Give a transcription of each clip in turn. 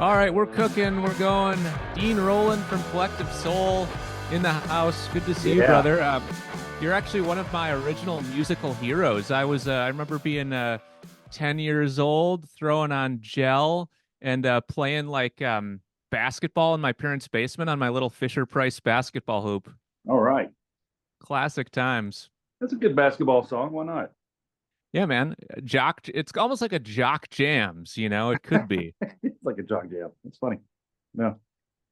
All right, we're cooking. We're going. Dean Roland from Collective Soul in the house. Good to see you, Yeah. brother. You're actually one of my original musical heroes. I remember being 10 years old, throwing on gel and playing like basketball in my parents' basement on my little Fisher Price basketball hoop. All right. Classic times. That's a good basketball song. Why not? Yeah, man. Jock, it's almost like a jock jams, it could be. It's like a jog jam. It's funny. Yeah.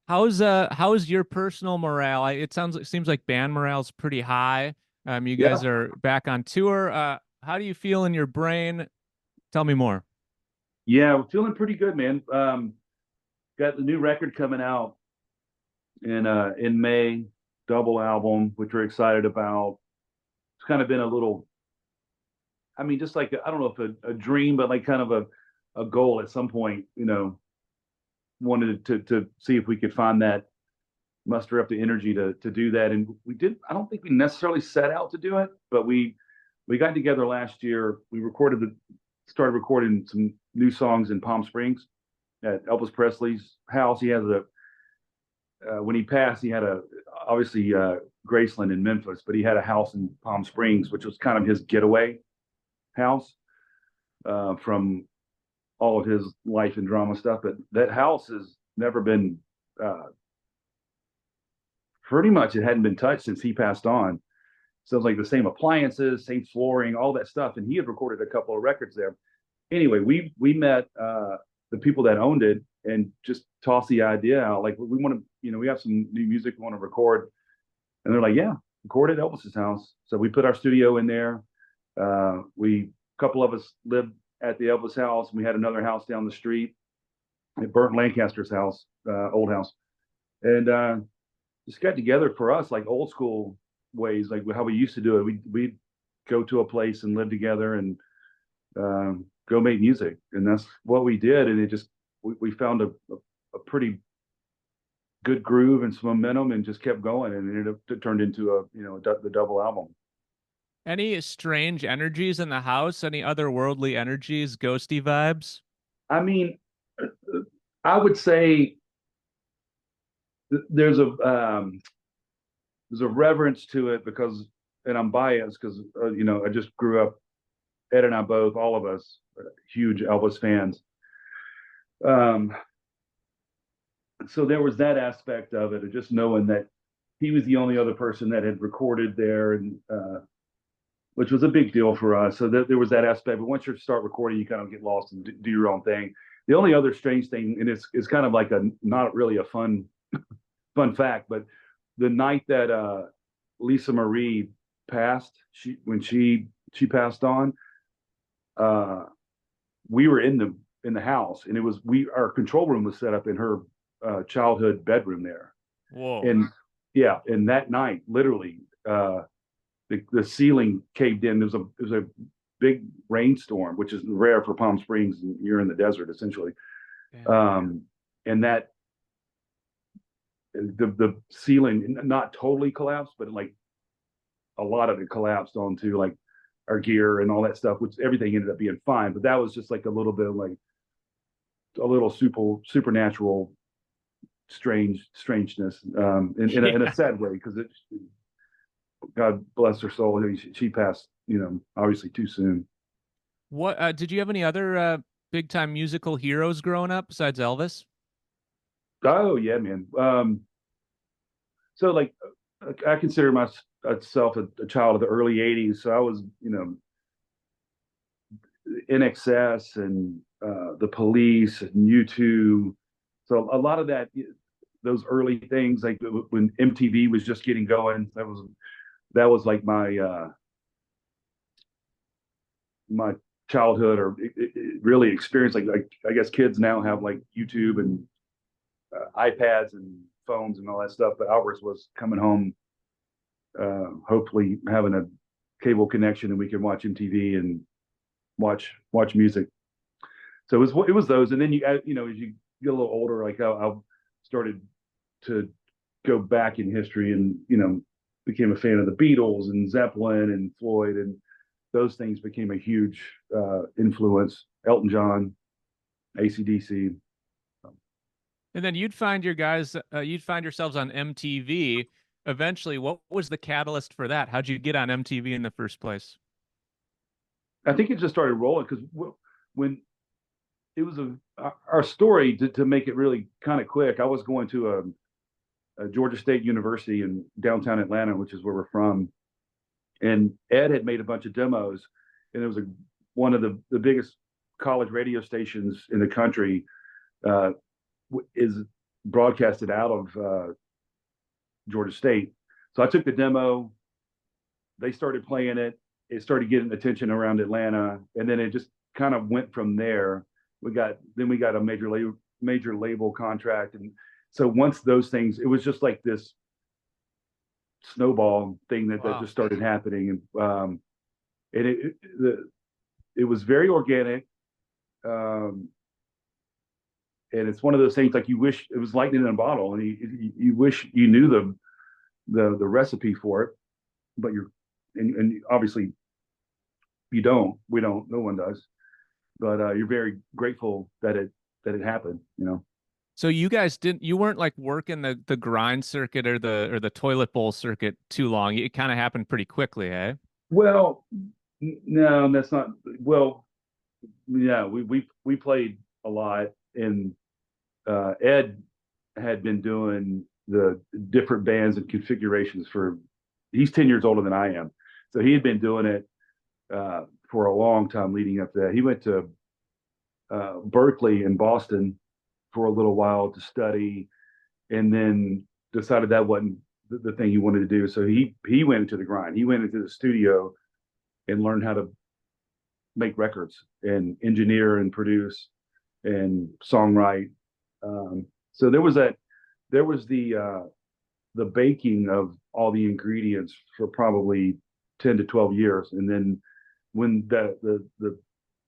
How's your personal morale? It seems like band morale's pretty high. You guys Yeah. are back on tour. How do you feel in your brain? Tell me more. Yeah. We're feeling pretty good, man. Got the new record coming out in May, double album, which we're excited about. It's kind of been a little, I mean, just like I don't know if a dream, but like kind of a goal at some point, wanted to see if we could find that, muster up the energy to do that. And we did. I don't think we necessarily set out to do it, but we got together last year. We started recording some new songs in Palm Springs at Elvis Presley's house. He has when he passed, he had obviously Graceland in Memphis, but he had a house in Palm Springs, which was kind of his getaway house from all of his life and drama stuff. But that house has never been uh, pretty much, it hadn't been touched since he passed on. So it was like the same appliances, same flooring, all that stuff. And he had recorded a couple of records there. Anyway, we met the people that owned it and just tossed the idea out. Like we want to, we have some new music we want to record. And they're like, yeah, record at Elvis's house. So we put our studio in there. A couple of us lived at the Elvis house. And we had another house down the street at Burnt Lancaster's house, old house. And just got together for us like old school ways, like how we used to do it. We'd go to a place and live together and go make music, and that's what we did. And it just we found a pretty good groove and some momentum, and just kept going, and it turned into the double album. Any strange energies in the house? Any otherworldly energies? Ghosty vibes? I mean, I would say there's a reverence to it because, and I'm biased because I just grew up. Ed and I both, all of us, huge Elvis fans. Um, so there was that aspect of it, of just knowing that he was the only other person that had recorded there, and which was a big deal for us. So there was that aspect. But once you start recording, you kind of get lost and do your own thing. The only other strange thing, and it's kind of like not really a fun fact, but the night that Lisa Marie passed, when she passed on, uh, we were in the house, and our control room was set up in her childhood bedroom there. Whoa. And yeah, and that night, literally, the ceiling caved in. There was a big rainstorm, which is rare for Palm Springs, and you're in the desert essentially. Um, and that the ceiling not totally collapsed, but like a lot of it collapsed onto like our gear and all that stuff, which everything ended up being fine. But that was just like a little bit of like a little supernatural strangeness, in a sad way, because God bless her soul. She passed, obviously too soon. What did you have any other big time musical heroes growing up besides Elvis? Oh yeah, man. So like I consider myself a child of the early '80s. So I was, in excess and the police and U2. So a lot of those early things, like when MTV was just getting going, that was like my childhood, or really experience. Like I guess kids now have like YouTube and iPads and phones and all that stuff, but ours was coming home, hopefully having a cable connection, and we can watch MTV and watch music. So it was those, and then as you get a little older, like I started to go back in history, and became a fan of the Beatles and Zeppelin and Floyd, and those things became a huge influence. Elton John, AC/DC. And then you'd find yourselves on MTV eventually. What was the catalyst for that? How'd you get on MTV in the first place? I think it just started rolling because when it was our story to make it really kind of quick. I was going to a Georgia State University in downtown Atlanta, which is where we're from, and Ed had made a bunch of demos, and it was one of the biggest college radio stations in the country uh, is broadcasted out of Georgia State. So I took the demo. They started playing it. It started getting attention around Atlanta, and then it just kind of went from there. We got a major label contract, and so once those things, it was just like this snowball thing that Wow. just started happening, and it was very organic, um, and it's one of those things like you wish it was lightning in a bottle, and you wish you knew the recipe for it, but and obviously you don't. We don't. No one does. But you're very grateful that it happened. You know. So you weren't like working the grind circuit or the toilet bowl circuit too long. It kind of happened pretty quickly, eh? Well, no, that's not. Well, yeah, we played a lot, and Ed had been doing the different bands and configurations for. He's 10 years older than I am, so he had been doing it for a long time leading up to that. He went to Berkeley in Boston for a little while to study, and then decided that wasn't the thing he wanted to do. So he went into the grind. He went into the studio and learned how to make records and engineer and produce and songwrite. So there was the baking of all the ingredients for probably 10 to 12 years, and then when the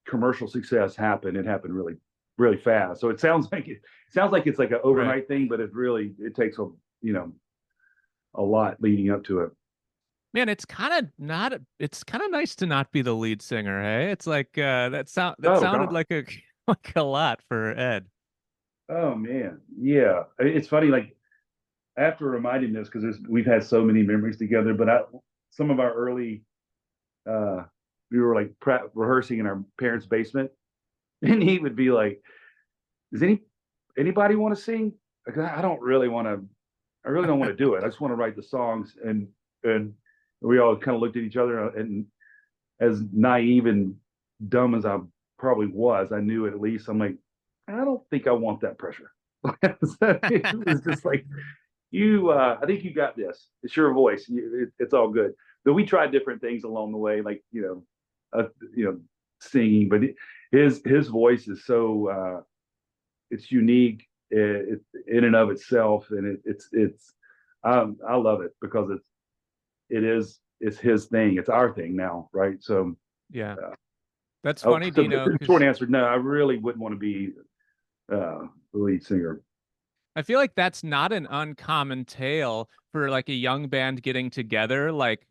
commercial success happened, it happened really fast. So it sounds like it's like an Right. overnight thing, but it takes you know a lot leading up to it. Man, it's kind of nice to not be the lead singer, hey? It's like that Oh sounded God. like a like a lot for Ed. Oh man. Yeah. It's funny. Like I have to remind him this because we've had so many memories together. But some of our early, uh, we were like rehearsing in our parents' basement, and he would be like, "Does anybody want to sing? Like, I don't really want to. I really don't want to do it. I just want to write the songs." And we all kind of looked at each other, and as naive and dumb as I probably was, I knew at least. I'm like, I don't think I want that pressure. It was just like I think you got this. It's your voice. It's all good. But we tried different things along the way, like you know, singing. But his voice is so it's unique in and of itself, and it's I love it because it's his thing. It's our thing now, right? So Yeah. uh, That's funny, so Dino, the short because answer, no, I really wouldn't want to be the lead singer. I feel like that's not an uncommon tale for like a young band getting together. Like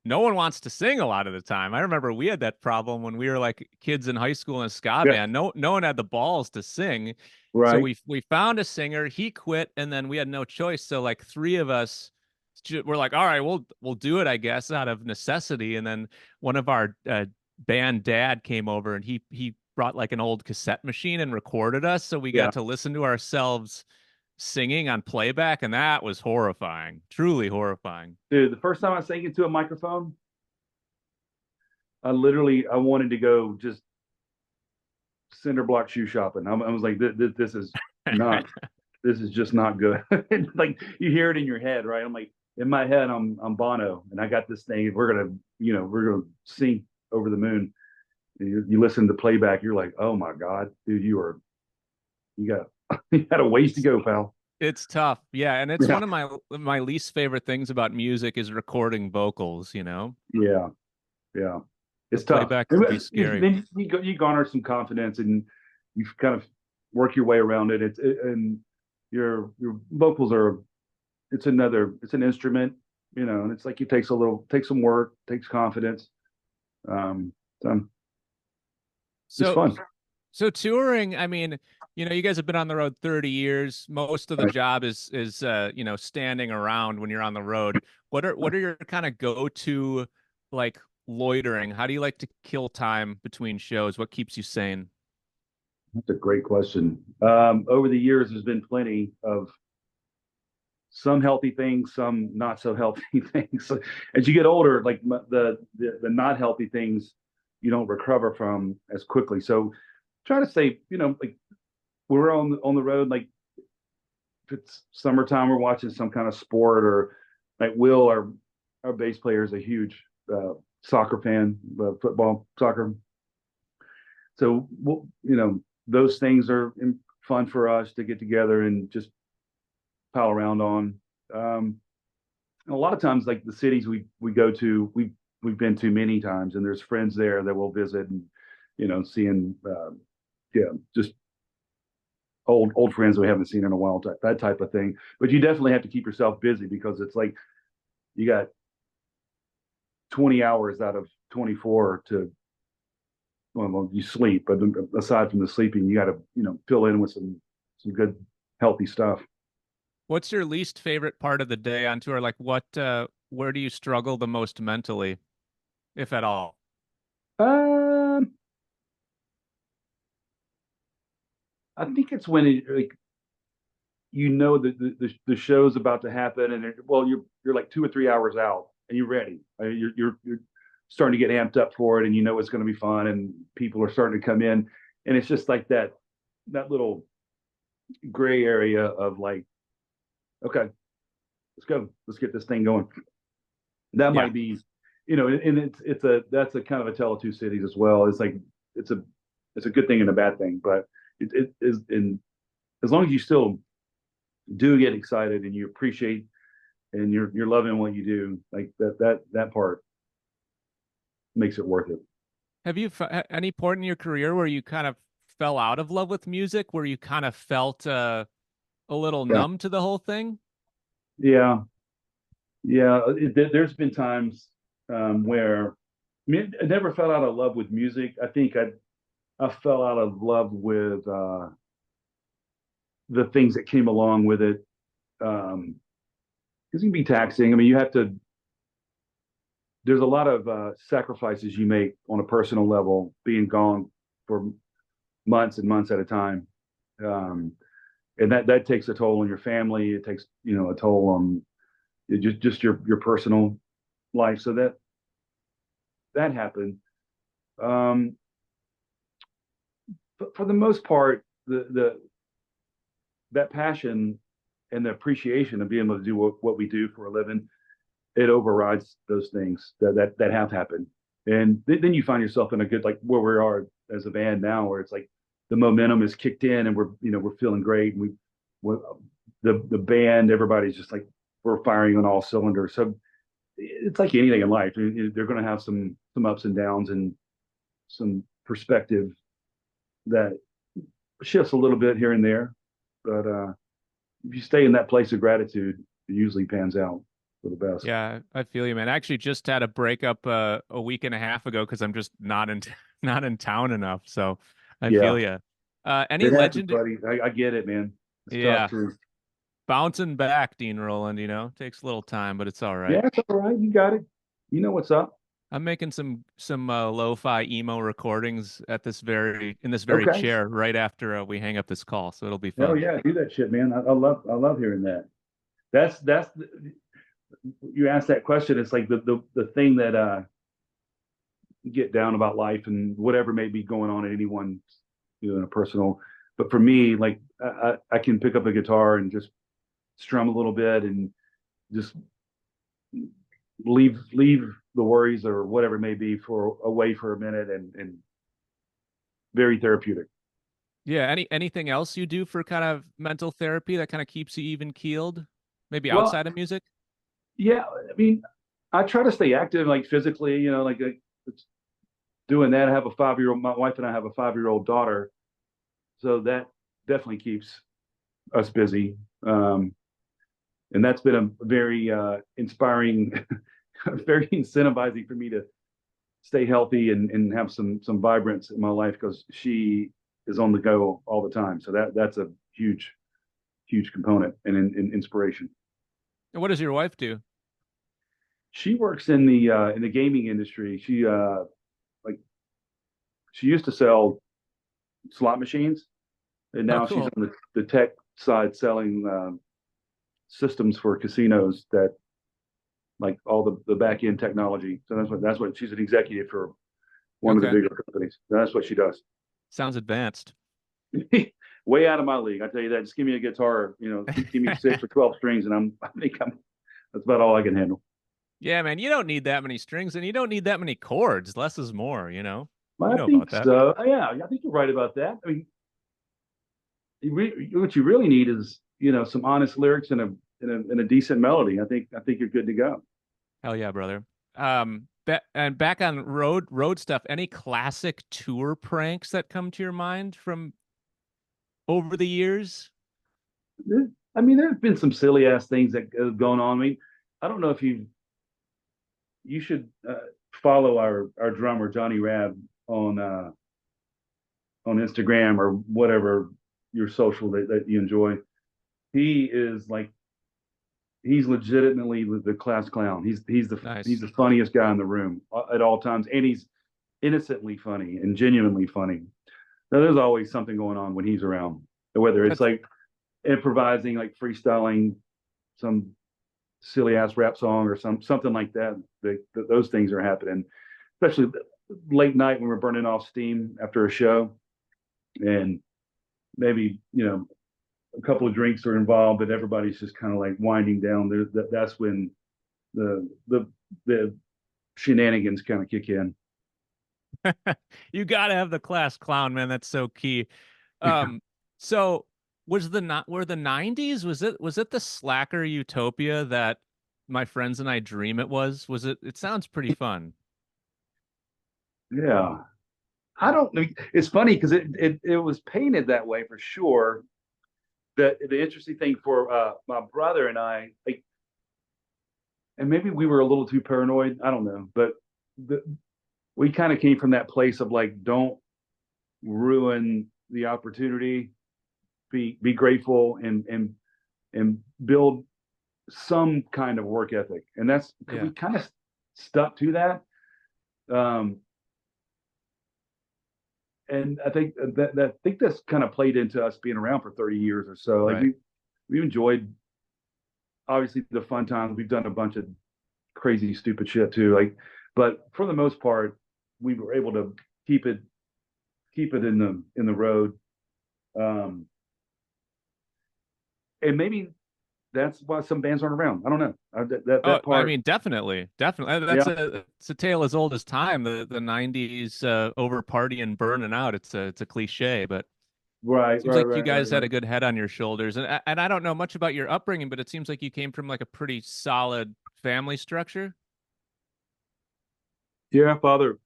no one wants to sing a lot of the time. I remember we had that problem when we were like kids in high school in a ska Yeah, band. No one had the balls to sing. So right. we found a singer, he quit, and then we had no choice. So like three of us were like, all right, we'll do it, I guess, out of necessity. And then one of our band dad came over and he brought like an old cassette machine and recorded us. So we Yeah, got to listen to ourselves singing on playback, and that was horrifying, truly horrifying. dude. The first time I sang into a microphone, I wanted to go just cinder block shoe shopping. I was like, this is not, this is just not good. Like you hear it in your head, right? I'm like, in my head, I'm Bono, and I got this thing. We're gonna sing over the moon. You listen to playback, you're like, oh my god, dude, you got you got a ways to It's go, pal. it's tough. Yeah, and it's Yeah, one of my least favorite things about music is recording vocals, you know. yeah, yeah. The It's tough. playback can be And scary. then you garner some confidence, and you kind of work your way around it. And your vocals are it's an instrument, and it's like it takes some work, takes confidence. Um, so it's So fun. So touring, I mean, you guys have been on the road 30 years. Most of the Right. job is standing around when you're on the road. What are your kind of go-to like loitering? How do you like to kill time between shows? What keeps you sane? That's a great question. Over the years, there's been plenty of some healthy things, some not so healthy things. So as you get older, like the not healthy things, you don't recover from as quickly. So try to stay, like we're on the road, like if it's summertime, we're watching some kind of sport, or like Will, our bass player, is a huge soccer fan, football, soccer. So those things are fun for us to get together and just pal around on. Um, a lot of times, like the cities we go to, we've been to many times, and there's friends there that we'll visit, and seeing yeah, just old friends we haven't seen in a while, that type of thing. But you definitely have to keep yourself busy because it's like you got 20 hours out of 24 to, well, you sleep, but aside from the sleeping, you got to fill in with some good healthy stuff. What's your least favorite part of the day on tour? Like where do you struggle the most mentally, if at all? Um, I think it's when like the show's about to happen, and well, you're like 2 or 3 hours out, and you're ready. You're starting to get amped up for it, and it's going to be fun, and people are starting to come in, and it's just like that little gray area of like, okay, let's go, let's get this thing going. That Yeah. might be, and it's that's a kind of a tale of two cities as well. It's like it's a it's a good thing and a bad thing, but it is in as long as you still do get excited and you appreciate and you're loving what you do, like that part makes it worth it. Have you any point in your career where you kind of fell out of love with music, where you kind of felt a little Yeah, numb to the whole thing? yeah, yeah. There's been times where I never fell out of love with music. I think I fell out of love with the things that came along with it. Because it can be taxing. I mean, you have to. There's a lot of sacrifices you make on a personal level, being gone for months and months at a time, um, and that takes a toll on your family. It takes a toll on just your personal life. So that happened. Um, but for the most part, the that passion and the appreciation of being able to do what we do for a living, it overrides those things that have happened. And then you find yourself in a good, like where we are as a band now, where it's like the momentum is kicked in and we're feeling great. And we the band, everybody's just like we're firing on all cylinders. So it's like anything in life. They're going to have some ups and downs and some perspective that shifts a little bit here and there. But if you stay in that place of gratitude, it usually pans out for the best. Yeah, I feel you, man. I actually just had a breakup a week and a half ago because I'm just not in not in town enough. So I Yeah, feel you. Any it happens, legend? buddy. I get it, man. It's tough Yeah, too. bouncing back, Dean Roland. Takes a little time, but it's all right. Yeah, it's all right. You got it. You know what's up. I'm making some lo-fi emo recordings at this very Okay. chair right after we hang up this call, so it'll be Hell fun. yeah, do that shit, man. I love hearing that. That's you asked that question. It's like the thing that get down about life and whatever may be going on in anyone, in a personal. But for me, like I can pick up a guitar and just strum a little bit and just leave the worries or whatever it may be for away for a minute and very therapeutic. Yeah, anything else you do for kind of mental therapy that kind of keeps you even keeled? Maybe Well, outside of music? yeah, I mean, I try to stay active, like physically, like it's doing that. I have a 5 year old. My wife and I have a 5 year old daughter, so that definitely keeps us busy. And that's been a very inspiring, very incentivizing for me to stay healthy and have some vibrance in my life because she is on the go all the time. So that's a huge component and inspiration. What does your wife do? She works in the gaming industry. Like she used to sell slot machines, and Oh, now she's cool. on the tech side selling systems for casinos that like all the back end technology. So that's what she's an executive for one of the Okay. bigger companies. That's what she does. Sounds advanced. Way out of my league. I tell you that. Just give me a guitar, give me 6 or 12 strings, and I think I'm that's about all I can handle. Yeah, man, you don't need that many strings and you don't need that many chords. Less is more, you know? But You I know about think that. so. Yeah, I think you're right about that. I mean, what you really need is some honest lyrics and a decent melody. I think you're good to go. Hell yeah, brother. And back on road stuff, any classic tour pranks that come to your mind from over the years? I mean, there's been some silly ass things that have gone on. I mean, I don't know if you should follow our drummer Johnny Rab on uh, on Instagram or whatever your social that you enjoy. He is like he's legitimately the class clown. He's Nice. the funniest guy in the room at all times, and he's innocently funny and genuinely funny. Now, there's always something going on when he's around, whether it's That's like improvising, like freestyling some silly ass rap song or something like that. Those things are happening, especially late night when we're burning off steam after a show, and maybe a couple of drinks are involved, but everybody's just kind of like winding down. That's when the shenanigans kind of kick in. you gotta have the class clown, man. That's so key. Um, so was the not were the 90s? Was it the slacker utopia that my friends and I dream it was? Was it? It sounds pretty fun. Yeah, I don't know. It's funny because it was painted that way for sure. The interesting thing for my brother and I, like, and maybe we were a little too paranoid. I don't know, but the, we kind of came from that place of like, don't ruin the opportunity. Be grateful and build some kind of work ethic, and that's Yeah. we kind of stuck to that. Um, and I think that's kind of played into us being around for 30 years or so. Like Right. we enjoyed obviously the fun times. We've done a bunch of crazy, stupid shit too. Like, but for the most part, we were able to keep it in the road. Um, and maybe that's why some bands aren't around. I don't know. Oh, That I part, mean, definitely, definitely. yeah, It's a tale as old as time. The 90s over partying, burning out. It's a cliche, but right, seems right, like you right, right, guys had a right. good head on your shoulders. And I don't know much about your upbringing, but it seems like you came from like a pretty solid family structure. Yeah, father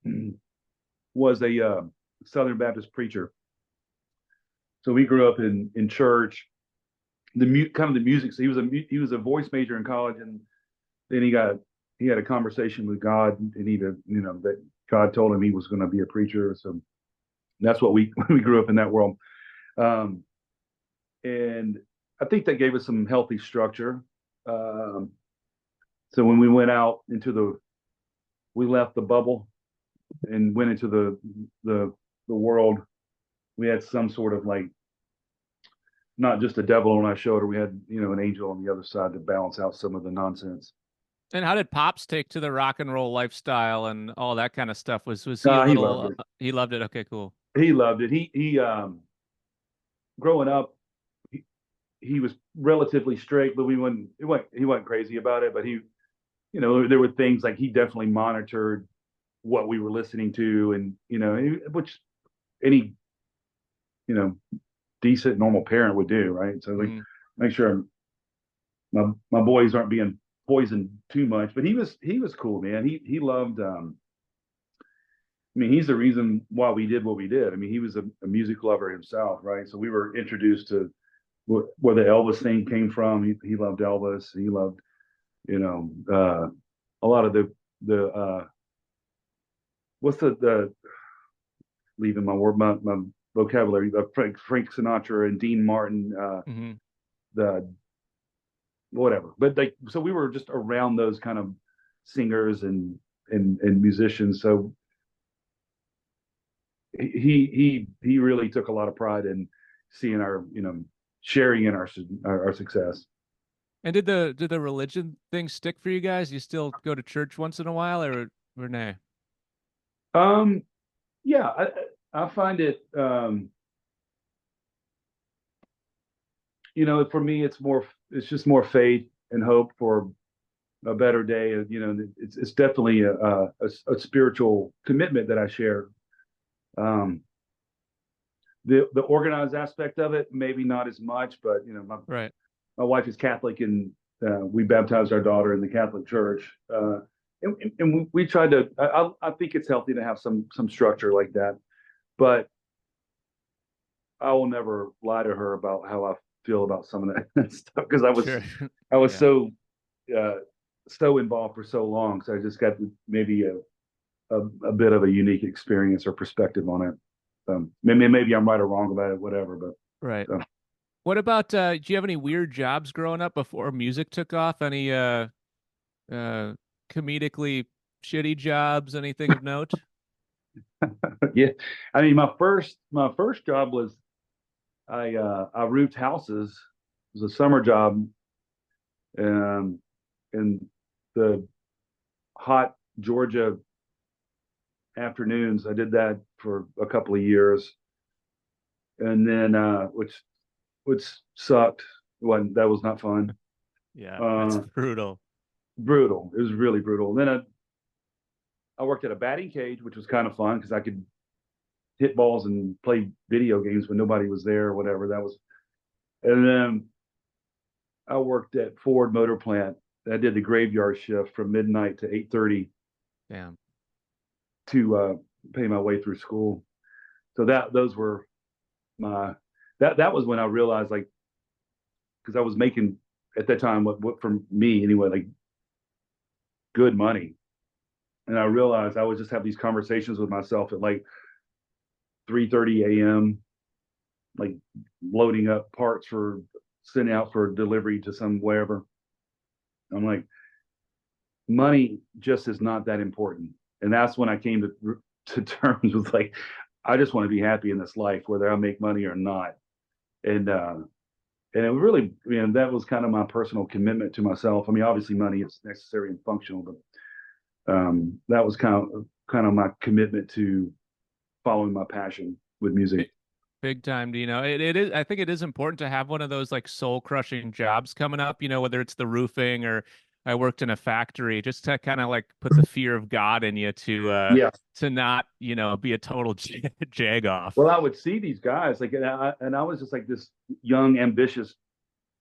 was a Southern Baptist preacher, so we grew up in church. Kind of the music. So he was a voice major in college, and then he had a conversation with God, and that God told him he was going to be a preacher. So that's what we we grew up in that world. Um, and I think that gave us some healthy structure. Um, so when we went out we left the bubble and went into the the world. We had some sort of like not just a devil on our shoulder. We had an angel on the other side to balance out some of the nonsense. And how did Pops take to the rock and roll lifestyle and all that kind of stuff? Was he a He loved little? it. He loved it. Okay, cool. He loved it. He growing up, he was relatively strict, but he wasn't crazy about it. But there were things like he definitely monitored what we were listening to, and which any you know decent normal parent would do, right? So like Mm. make sure my boys aren't being poisoned too much. But he was cool, man. He loved. I mean, he's the reason why we did what we did. I mean, he was a music lover himself, right? So we were introduced to where the Elvis thing came from. He loved Elvis. He loved, you know, a lot of the what's the leaving my word my vocabulary, Frank Sinatra and Dean Martin, Hmm. the whatever. But like, so we were just around those kind of singers and musicians. So he really took a lot of pride in seeing our, sharing in our success. And did the religion thing stick for you guys? You still go to church once in a while, or nay? Um, yeah, I find it, for me, it's just more faith and hope for a better day. It's definitely a spiritual commitment that I share. Um, the organized aspect of it, maybe not as much, but Right. my wife is Catholic, and we baptized our daughter in the Catholic Church. And we tried to. I think it's healthy to have some structure like that, but I will never lie to her about how I feel about some of that stuff because Sure. I was Yeah. uh, so involved for so long. So I just got maybe a bit of a unique experience or perspective on it. Maybe I'm right or wrong about it, whatever. Right. But What about do you have any weird jobs growing up before music took off? Any uh comedically shitty jobs, anything of note? yeah, I mean, my first job was I roofed houses. It was a summer job, um, in the hot Georgia afternoons. I did that for a couple of years, and then which sucked. That was not fun. Yeah, that's Uh, brutal. Brutal. It was really brutal. And then I worked at a batting cage, which was kind of fun because I could hit balls and play video games when nobody was there or whatever. That was, and then I worked at Ford Motor Plant. I did the graveyard shift from midnight to 8:30 Damn. to pay my way through school. So those were my that was when I realized, like, because I was making at that time, what for me anyway, like, good money. And I realized I would just have these conversations with myself at like 3:30 a.m., like loading up parts for sending out for delivery to some wherever. I'm like, money just is not that important. And that's when I came to terms with, like, I just want to be happy in this life, whether I make money or not. And and it really, that was kind of my personal commitment to myself. I mean, obviously, money is necessary and functional, but that was kind of my commitment to following my passion with music. Big, big time. Do you know it is I think it is important to have one of those like soul crushing jobs coming up, whether it's the roofing or I worked in a factory, just to kind of like put the fear of God in you Yeah. to not, be a total jag off. Well, I would see these guys like, and I was just like this young, ambitious.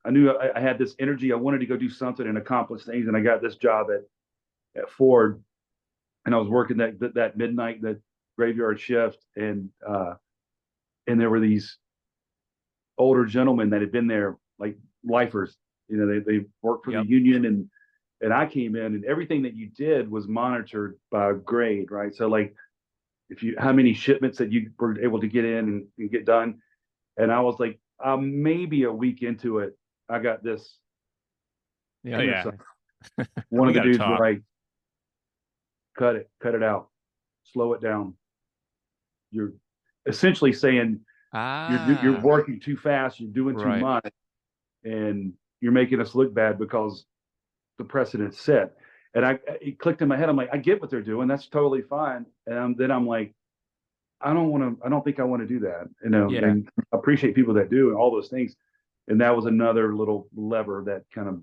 I knew I had this energy. I wanted to go do something and accomplish things, and I got this job at Ford, and I was working that midnight, that graveyard shift, and there were these older gentlemen that had been there, like lifers. They worked for the Yep. union, and I came in, and everything that you did was monitored by grade, right? So, like, if you how many shipments that you were able to get in and get done. And I was like, maybe a week into it, I got this. Yeah, Come here, yeah. son. One We of the got to dudes were talk. like, cut it out, slow it down. You're essentially saying you're Ah, working too fast, you're doing too right. much, and you're making us look bad because the precedent's set. And it clicked in my head. I'm like, I get what they're doing. That's totally fine. And then I'm like, I don't want to. I don't think I want to do that. Yeah, And I appreciate people that do and all those things. And that was another little lever that kind of,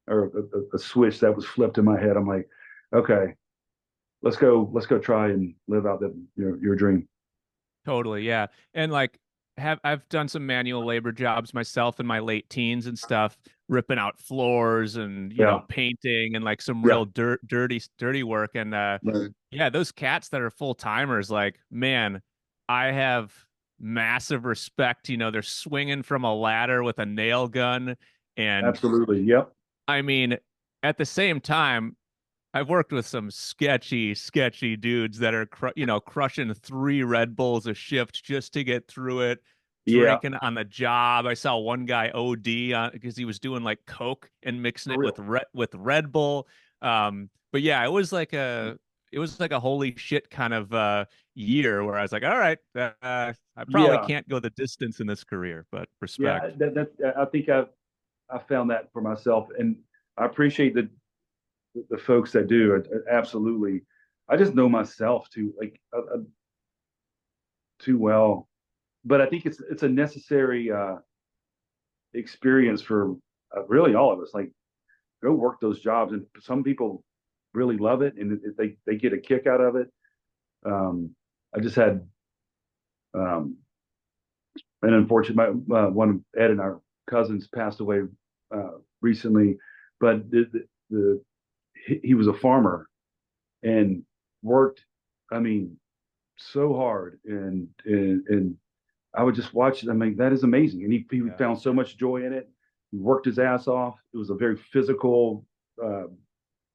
or a switch that was flipped in my head. I'm like, okay, let's go try and live out your dream. totally. Yeah. And like I've done some manual labor jobs myself in my late teens and stuff, ripping out floors and, Yeah, painting and like some yeah, real dirty work. And right. yeah, those cats that are full timers, like, man, I have massive respect. They're swinging from a ladder with a nail gun. And Absolutely. Yep. I mean, at the same time, I've worked with some sketchy dudes that are, crushing 3 Red Bulls a shift just to get through it, Yeah, drinking on the job. I saw one guy OD on because he was doing like Coke and mixing for it real. with Red Bull. But yeah, it was like a holy shit kind of year where I was like, all right, I probably Yeah, can't go the distance in this career, but yeah. respect. I think I found that for myself, and I appreciate the folks that do. Absolutely. I just know myself too too well, but I think it's a necessary experience for really all of us. Like, go work those jobs, and some people really love it, and they get a kick out of it. I just had an unfortunate one of Ed and our cousins passed away recently, but he was a farmer and worked, I mean, so hard, and I would just watch it. I mean, that is amazing, and he Yeah. found so much joy in it. He worked his ass off. It was a very physical uh,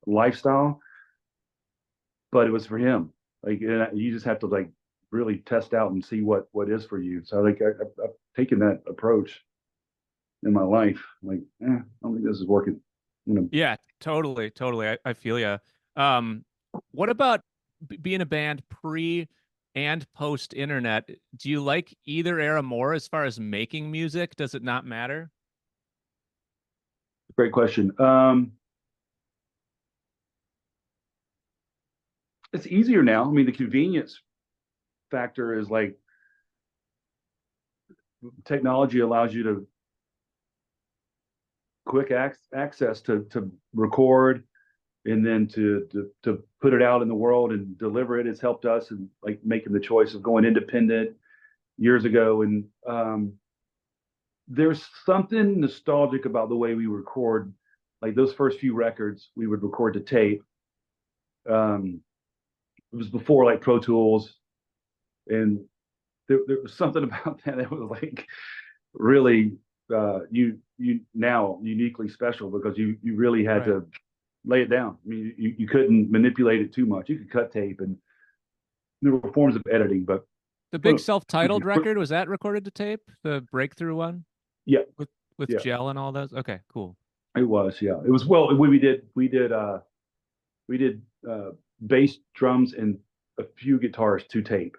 lifestyle, but it was for him. Like, you just have to like really test out and see what is for you. So like I've taken that approach in my life. Like, I don't think this is working. You know, Yeah, totally. I feel you. Um, what about being a band pre and post internet? Do you like either era more as far as making music? Does it not matter? great question. It's easier now. I mean, the convenience factor is like technology allows you to quick access to record and then to put it out in the world and deliver it. Has helped us and like making the choice of going independent years ago. And there's something nostalgic about the way we record. Like those first few records, we would record to tape. Um, it was before like Pro Tools, and there was something about that was like really you now uniquely special because you really had Right. to lay it down. I mean, you couldn't manipulate it too much. You could cut tape, and there were forms of editing, but The big well, self-titled record, was that recorded to tape? The breakthrough one yeah, with yeah, gel and all those? Okay, cool. it was. Yeah, it was. Well, we did bass, drums, and a few guitars to tape,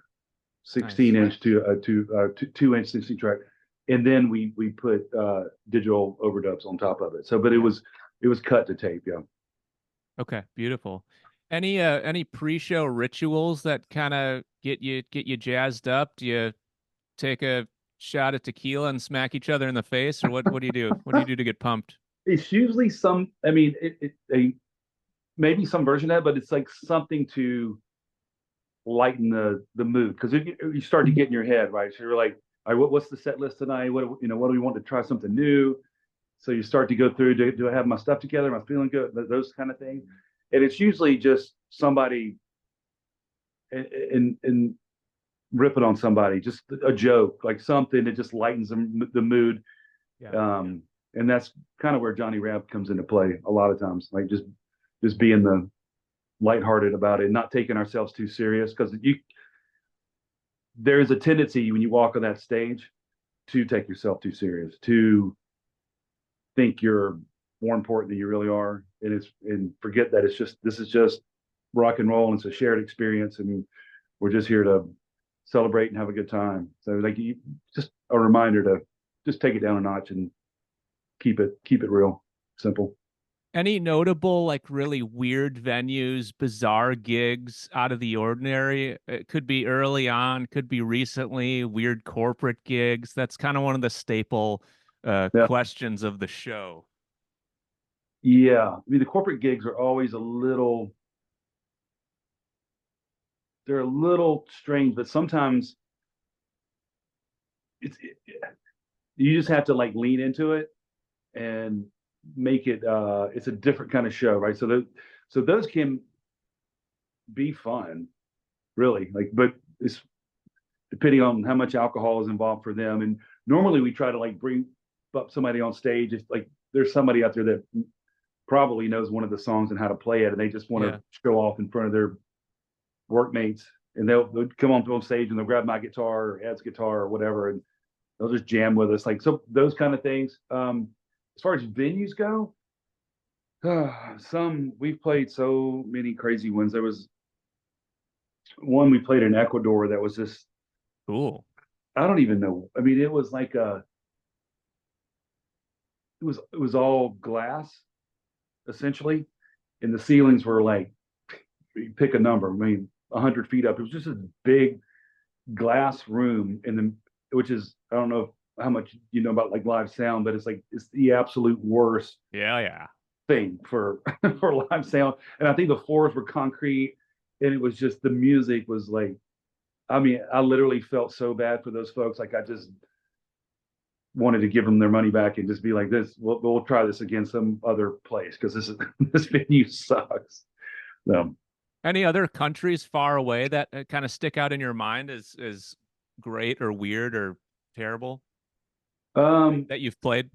Nice. 16 inch to 2 inch 60 track, and then we put digital overdubs on top of it. So, but Yeah. it was cut to tape. Yeah. Okay, beautiful. Any pre-show rituals that kind of get you jazzed up? Do you take a shot at tequila and smack each other in the face, or what do you do? What do you do to get pumped? It's usually some. I mean, maybe some version of that, but it's like something to lighten the mood because you start to get in your head, right? So you're like, all right, what's the set list tonight? What do we want to try something new? So you start to go through. Do I have my stuff together? Am I feeling good? Those kind of things. And it's usually just somebody and ripping on somebody, just a joke, like something that just lightens the mood. Yeah. And that's kind of where Johnny Rap comes into play a lot of times, like just being the lighthearted about it, not taking ourselves too serious because there is a tendency when you walk on that stage to take yourself too serious, to think you're more important than you really are, and forget that this is just rock and roll and it's a shared experience, and we're just here to celebrate and have a good time. So like just a reminder to just take it down a notch and keep it real simple. Any notable, like really weird venues, bizarre gigs out of the ordinary? It could be early on, could be recently, weird corporate gigs. That's kind of one of the staple Yeah, questions of the show. yeah. I mean, the corporate gigs are always a little they're a little strange, but sometimes it, you just have to like lean into it and make it it's a different kind of show, right? So those can be fun, really. Like, but it's depending on how much alcohol is involved for them. And normally we try to like bring up somebody on stage. If like there's somebody out there that probably knows one of the songs and how to play it, and they just want Yeah. to show off in front of their workmates, and they'll come on stage and they'll grab my guitar or Ed's guitar or whatever, and they'll just jam with us. Like, so those kind of things. As far as venues go, we've played so many crazy ones. There was one we played in Ecuador that was just, Cool. I don't even know. I mean, it was like it was all glass essentially, and the ceilings were like, you pick a number. I mean, 100 feet up. It was just a big glass room in the, which is, I don't know how much you know about like live sound, but it's the absolute worst Yeah, yeah. thing for for live sound. And I think the floors were concrete, and it was just, the music was like, I mean, I literally felt so bad for those folks. Like, I just wanted to give them their money back and just be like, this, we'll try this again some other place, because this is this venue sucks. Any other countries far away that kind of stick out in your mind as great or weird or terrible Um, that you've played?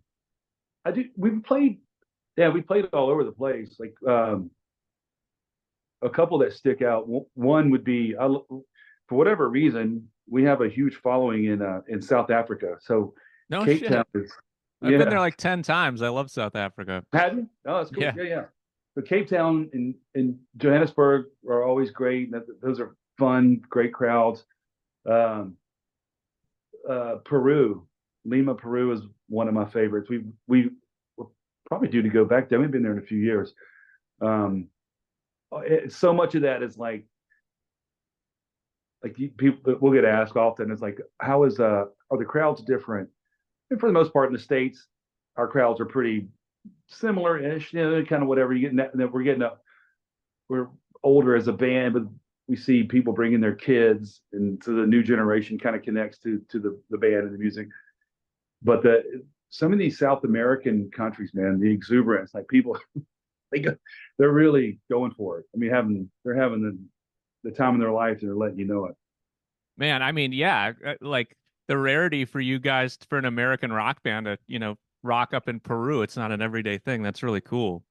I do. We've played, yeah, we played all over the place. Like, a couple that stick out. One would be, for whatever reason, we have a huge following in South Africa. So No Cape Town shit. is, I've been there yeah. like 10 times. I love South Africa. Have you? Oh, that's cool. Yeah. Yeah, yeah. So Cape Town and Johannesburg are always great. Those are fun, great crowds. Um, Peru, Lima, Peru is one of my favorites. We're probably due to go back there. We've been there in a few years. So much of that is people will get asked often. It's like, how is are the crowds different? And for the most part, in the States, our crowds are pretty similar-ish. You know, kind of whatever you get. We're older as a band, but we see people bringing their kids, and so the new generation kind of connects to the band and the music. But some of these South American countries, man, the exuberance, like people, they go, they're really going for it. I mean, they're having the time of their life, and they're letting you know it. Man, I mean, yeah, like the rarity for you guys for an American rock band to, rock up in Peru. It's not an everyday thing. That's really cool.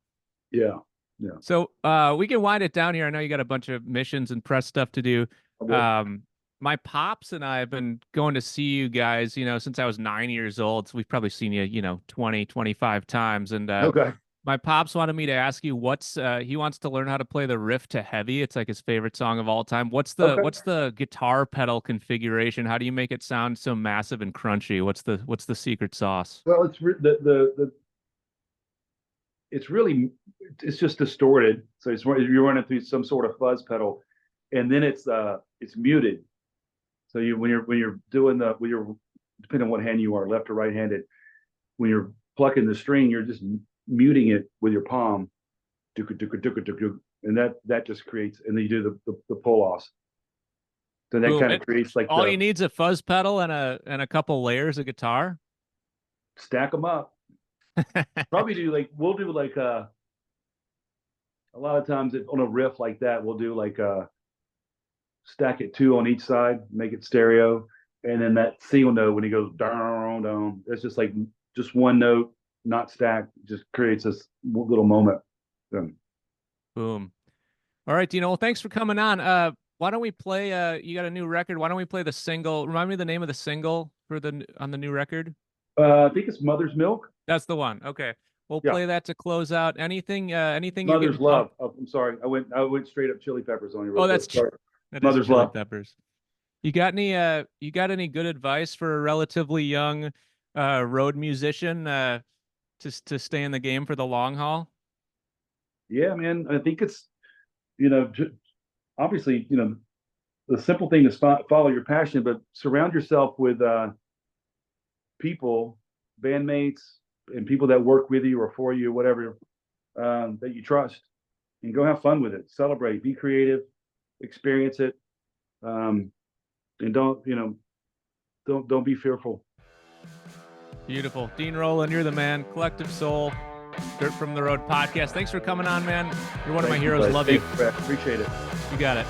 Yeah, yeah. So, we can wind it down here. I know you got a bunch of missions and press stuff to do. I will. My pops and I have been going to see you guys, since I was 9 years old. So we've probably seen you, 20, 25 times. And Okay. my pops wanted me to ask you he wants to learn how to play the riff to Heavy. It's like his favorite song of all time. Okay. What's the guitar pedal configuration? How do you make it sound so massive and crunchy? What's the secret sauce? Well, it's really, it's just distorted. So you're running through some sort of fuzz pedal, and then it's muted. So when you're doing depending on what hand you are, left or right handed, when you're plucking the string, you're just muting it with your palm, and that just creates, and then you do the pull offs. So that Boom. kind of creates like All you need is a fuzz pedal and a couple layers of guitar. stack them up. Probably we'll do like a lot of times on a riff like that, we'll do like stack it two on each side, make it stereo, and then that single note when he goes down down, it's just one note, not stacked, just creates this little moment. Boom. All right, Dino. Well, thanks for coming on. Why don't we play? You got a new record. Why don't we play the single? Remind me the name of the single on the new record. I think it's Mother's Milk. That's the one. Okay, we'll Yeah. play that to close out. Anything you're Mother's getting Love. Oh, I'm sorry, I went straight up Chili Peppers on you. Oh, that's sorry. that is Mother's Chili Love. Peppers. You got any good advice for a relatively young road musician to stay in the game for the long haul? Yeah, man. I think it's, obviously, the simple thing is follow your passion, but surround yourself with people, bandmates, and people that work with you or for you, whatever, that you trust, and go have fun with it. Celebrate, be creative, experience it, and don't be fearful. Beautiful. Dean Roland, you're the man. Collective Soul, Dirt from the Road podcast. Thanks for coming on, man. You're one of my heroes. Love you. Thanks, Brett. Appreciate it. You got it.